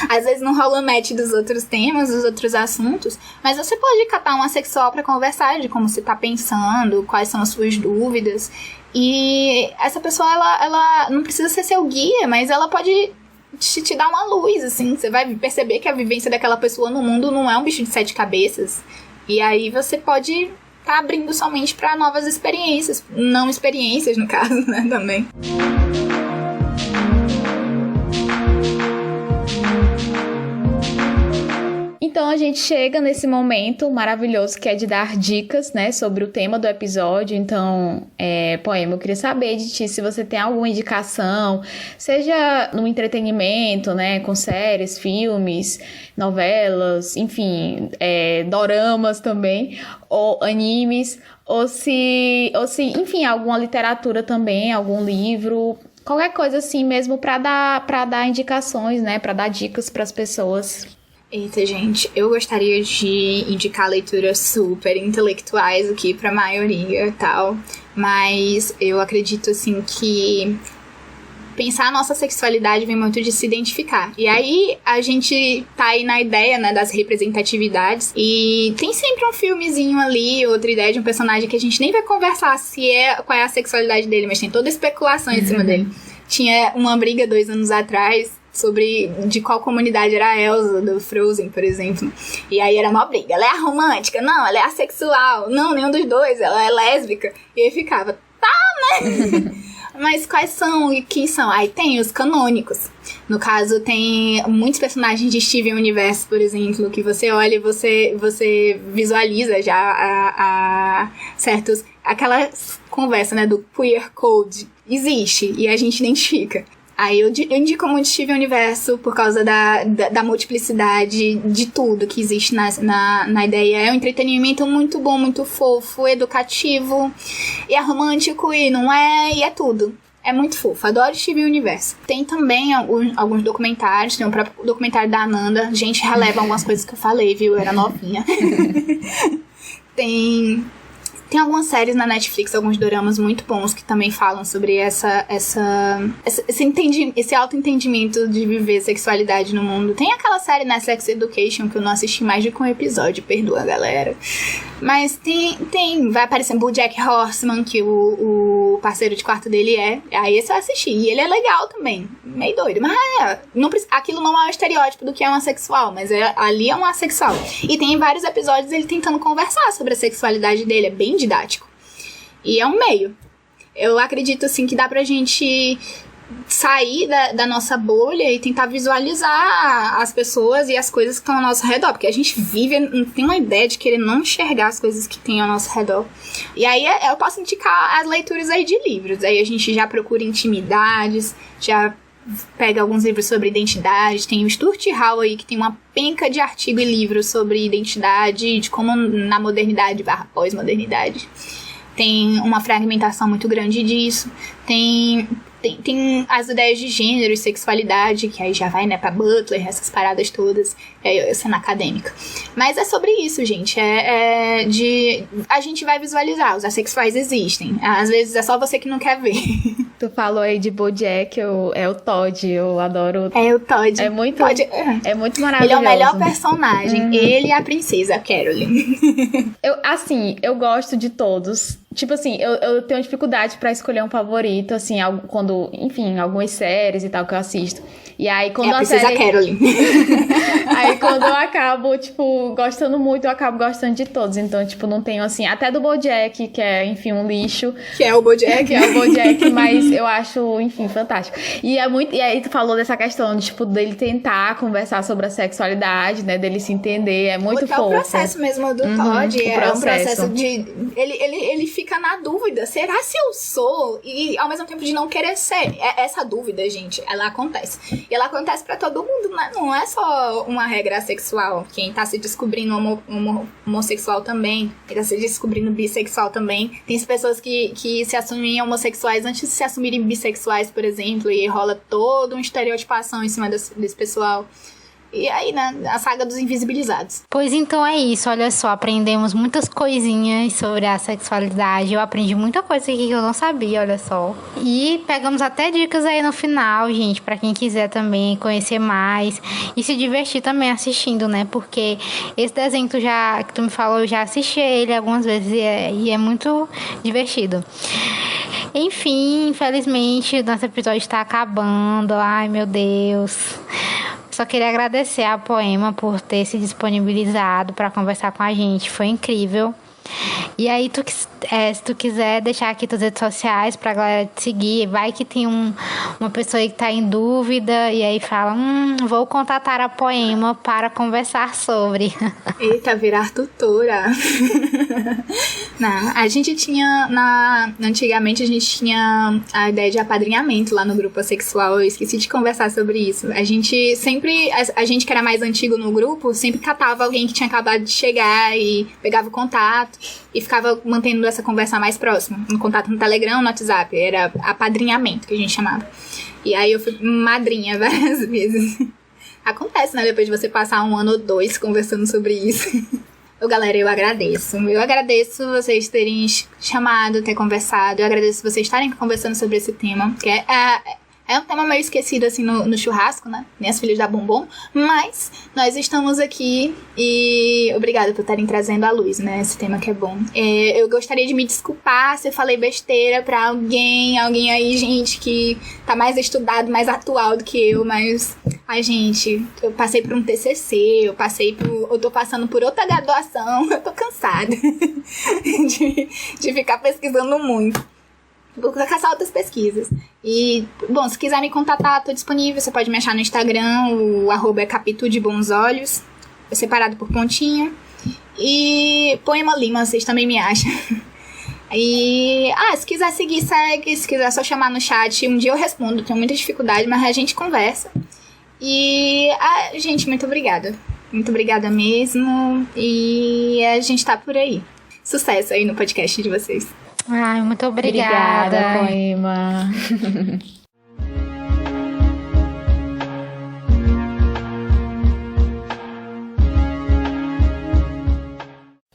[SPEAKER 4] Às vezes não rola match dos outros temas, dos outros assuntos. Mas você pode catar uma sexual pra conversar de como você tá pensando, quais são as suas dúvidas. E essa pessoa, ela não precisa ser seu guia, mas ela pode te dar uma luz, assim. Você vai perceber que a vivência daquela pessoa no mundo não é um bicho de 7 cabeças. E aí você pode tá abrindo somente para novas experiências, não experiências no caso, né, também.
[SPEAKER 2] Então a gente chega nesse momento maravilhoso que é de dar dicas, né, sobre o tema do episódio. Então, Poema, eu queria saber de ti se você tem alguma indicação, seja no entretenimento, né, com séries, filmes, novelas, enfim, doramas também, ou animes, ou se, enfim, alguma literatura também, algum livro. qualquer coisa assim mesmo para dar indicações, né, para dar dicas para as pessoas.
[SPEAKER 4] Eita, gente, eu gostaria de indicar leituras super intelectuais aqui pra maioria e tal, mas eu acredito, assim, que pensar a nossa sexualidade vem muito de se identificar. E aí, a gente tá aí na ideia, né, das representatividades, e tem sempre um filmezinho ali, outra ideia de um personagem que a gente nem vai conversar qual é a sexualidade dele, mas tem toda especulação em cima dele. Tinha uma briga 2 anos atrás sobre de qual comunidade era a Elsa, do Frozen, por exemplo. E aí era uma briga. Ela é a romântica? Não, ela é assexual. Não, nenhum dos dois. Ela é lésbica. E aí ficava, tá, né? Mas quais são e quem são? Aí tem os canônicos. No caso, tem muitos personagens de Steven Universe, por exemplo, que você olha e você visualiza já a certos... Aquela conversa, né, do queer code existe e a gente identifica. Aí eu indico muito Steven Universo por causa da multiplicidade de tudo que existe na ideia. É um entretenimento muito bom, muito fofo, educativo, e é romântico, e não é, e é tudo. É muito fofo, adoro Steven Universo. Tem também alguns documentários, tem o próprio documentário da Ananda. Gente, releva algumas coisas que eu falei, viu? Eu era novinha. Tem algumas séries na Netflix, alguns doramas muito bons que também falam sobre esse autoentendimento de viver sexualidade no mundo. Tem aquela série, né, Sex Education, que eu não assisti mais de que um episódio, perdoa, galera. Mas vai aparecer o BoJack Horseman, que o parceiro de quarto dele é. Aí esse eu assisti, e ele é legal também, meio doido. Mas aquilo não é um estereótipo do que é um assexual, mas ali é um assexual. E tem vários episódios ele tentando conversar sobre a sexualidade dele, é bem didático. E é um meio. Eu acredito, assim, que dá pra gente sair da nossa bolha e tentar visualizar as pessoas e as coisas que estão ao nosso redor, porque a gente tem uma ideia de querer não enxergar as coisas que tem ao nosso redor. E aí eu posso indicar as leituras aí de livros. Aí a gente já procura intimidades, já pega alguns livros sobre identidade. Tem o Stuart Hall aí, que tem uma penca de artigo e livros sobre identidade, de como na modernidade / pós-modernidade. Tem uma fragmentação muito grande disso. Tem as ideias de gênero e sexualidade, que aí já vai, né, pra Butler, essas paradas todas, cena acadêmica. Mas é sobre isso, gente. A gente vai visualizar, os assexuais existem. Às vezes é só você que não quer ver.
[SPEAKER 2] Tu falou aí de BoJack, é o Todd, eu adoro.
[SPEAKER 4] É o Todd.
[SPEAKER 2] É muito maravilhoso.
[SPEAKER 4] Ele é o melhor personagem. Ele e a princesa Caroline.
[SPEAKER 2] Eu gosto de todos. Tipo assim, eu tenho dificuldade pra escolher um favorito, assim, algumas séries e tal que eu assisto. E aí, quando
[SPEAKER 4] a princesa Caroline.
[SPEAKER 2] Aí, quando eu acabo, tipo, gostando muito, eu acabo gostando de todos. Então, tipo, não tenho, assim, até do BoJack, que é, enfim, um lixo.
[SPEAKER 4] Que é o BoJack,
[SPEAKER 2] mas eu acho, enfim, fantástico. E aí, tu falou dessa questão, de, tipo, dele tentar conversar sobre a sexualidade, né, dele se entender, é muito fofo.
[SPEAKER 4] É o processo mesmo do Todd, um processo de... Ele fica na dúvida, será se eu sou? E ao mesmo tempo de não querer ser. Essa dúvida, gente, ela acontece. E ela acontece pra todo mundo, né? Não é só uma regra sexual. Quem tá se descobrindo homossexual também, quem tá se descobrindo bissexual também. Tem as pessoas que se assumem homossexuais antes de se assumirem bissexuais, por exemplo, e rola toda uma estereotipação em cima desse pessoal. E aí, né, a saga dos invisibilizados.
[SPEAKER 3] Pois então é isso, olha só, aprendemos muitas coisinhas sobre a sexualidade. Eu aprendi muita coisa aqui que eu não sabia, olha só. E pegamos até dicas aí no final, gente, pra quem quiser também conhecer mais e se divertir também assistindo, né? Porque esse desenho que tu me falou, eu já assisti ele algumas vezes e é muito divertido. Enfim, infelizmente, nosso episódio está acabando. Ai, meu Deus. Só queria agradecer a Poema por ter se disponibilizado para conversar com a gente. Foi incrível. E aí, se tu quiser deixar aqui tuas redes sociais pra galera te seguir, vai que tem uma pessoa aí que tá em dúvida e aí fala, vou contatar a Poema para conversar sobre.
[SPEAKER 4] Eita, virar tutora. Não, a gente tinha, antigamente a gente tinha a ideia de apadrinhamento lá no grupo assexual, eu esqueci de conversar sobre isso. A gente sempre, a gente que era mais antigo no grupo, sempre catava alguém que tinha acabado de chegar e pegava o contato. e ficava mantendo essa conversa mais próxima, no contato no Telegram, no WhatsApp, era apadrinhamento que a gente chamava. E aí eu fui madrinha várias vezes. Acontece, né, depois de você passar 1 ano ou 2 conversando sobre isso. Galera, eu agradeço vocês terem chamado, ter conversado, eu agradeço vocês estarem conversando sobre esse tema, que é um tema meio esquecido, assim, no churrasco, né? Nem as filhas da Bombom. Mas nós estamos aqui e obrigada por estarem trazendo à luz, né? Esse tema que é bom. Eu gostaria de me desculpar se eu falei besteira pra alguém aí, gente, que tá mais estudado, mais atual do que eu. Mas, ai, gente, eu passei por um TCC, eu tô passando por outra graduação. Eu tô cansada de ficar pesquisando muito. Vou caçar outras pesquisas. E, bom, se quiser me contatar, tô disponível. Você pode me achar no Instagram, o @ é Capitu de Bons Olhos, separado por pontinha. E Poema Lima, vocês também me acham. E, se quiser seguir, segue. Se quiser só chamar no chat, um dia eu respondo. Tenho muita dificuldade, mas a gente conversa. E, gente, muito obrigada. Muito obrigada mesmo. E a gente tá por aí. Sucesso aí no podcast de vocês.
[SPEAKER 3] Ai, muito obrigada.
[SPEAKER 2] Obrigada, Poema.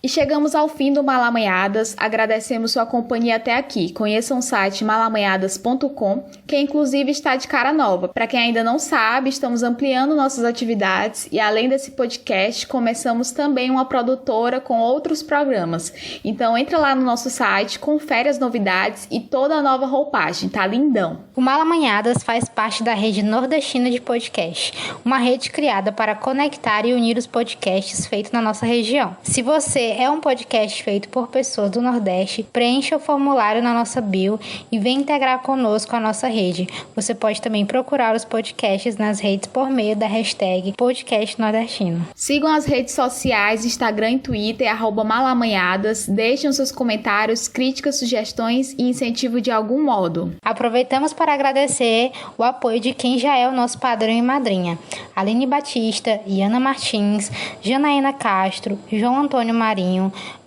[SPEAKER 2] E chegamos ao fim do Malamanhadas, agradecemos sua companhia até aqui. Conheçam o site malamanhadas.com, que inclusive está de cara nova. Para quem ainda não sabe, estamos ampliando nossas atividades e além desse podcast, começamos também uma produtora com outros programas. Então entra lá no nosso site, confere as novidades e toda a nova roupagem, tá lindão.
[SPEAKER 3] O Malamanhadas faz parte da rede nordestina de podcast, uma rede criada para conectar e unir os podcasts feitos na nossa região. Se você é um podcast feito por pessoas do Nordeste, preencha o formulário na nossa bio e vem integrar conosco a nossa rede. Você pode também procurar os podcasts nas redes por meio da hashtag Podcast Nordestino.
[SPEAKER 2] Sigam as redes sociais, Instagram e Twitter, @malamanhadas, deixem os seus comentários, críticas, sugestões e incentivo de algum modo.
[SPEAKER 3] Aproveitamos para agradecer o apoio de quem já é o nosso padrinho e madrinha: Aline Batista, Iana Martins, Janaína Castro, João Antônio Marinho,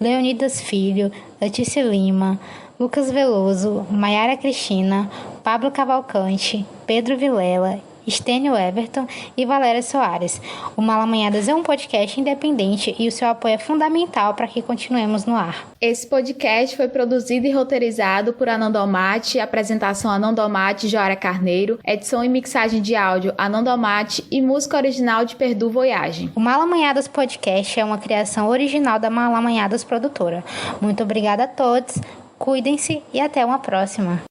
[SPEAKER 3] Leonidas Filho, Letícia Lima, Lucas Veloso, Maiara Cristina, Pablo Cavalcante, Pedro Vilela, Estênio Everton e Valéria Soares. O Malamanhadas é um podcast independente e o seu apoio é fundamental para que continuemos no ar.
[SPEAKER 2] Esse podcast foi produzido e roteirizado por Anandomate, apresentação Anandomate e Joara Carneiro, edição e mixagem de áudio Anandomate e música original de Perdu Voyage.
[SPEAKER 3] O Malamanhadas Podcast é uma criação original da Malamanhadas Produtora. Muito obrigada a todos, cuidem-se e até uma próxima.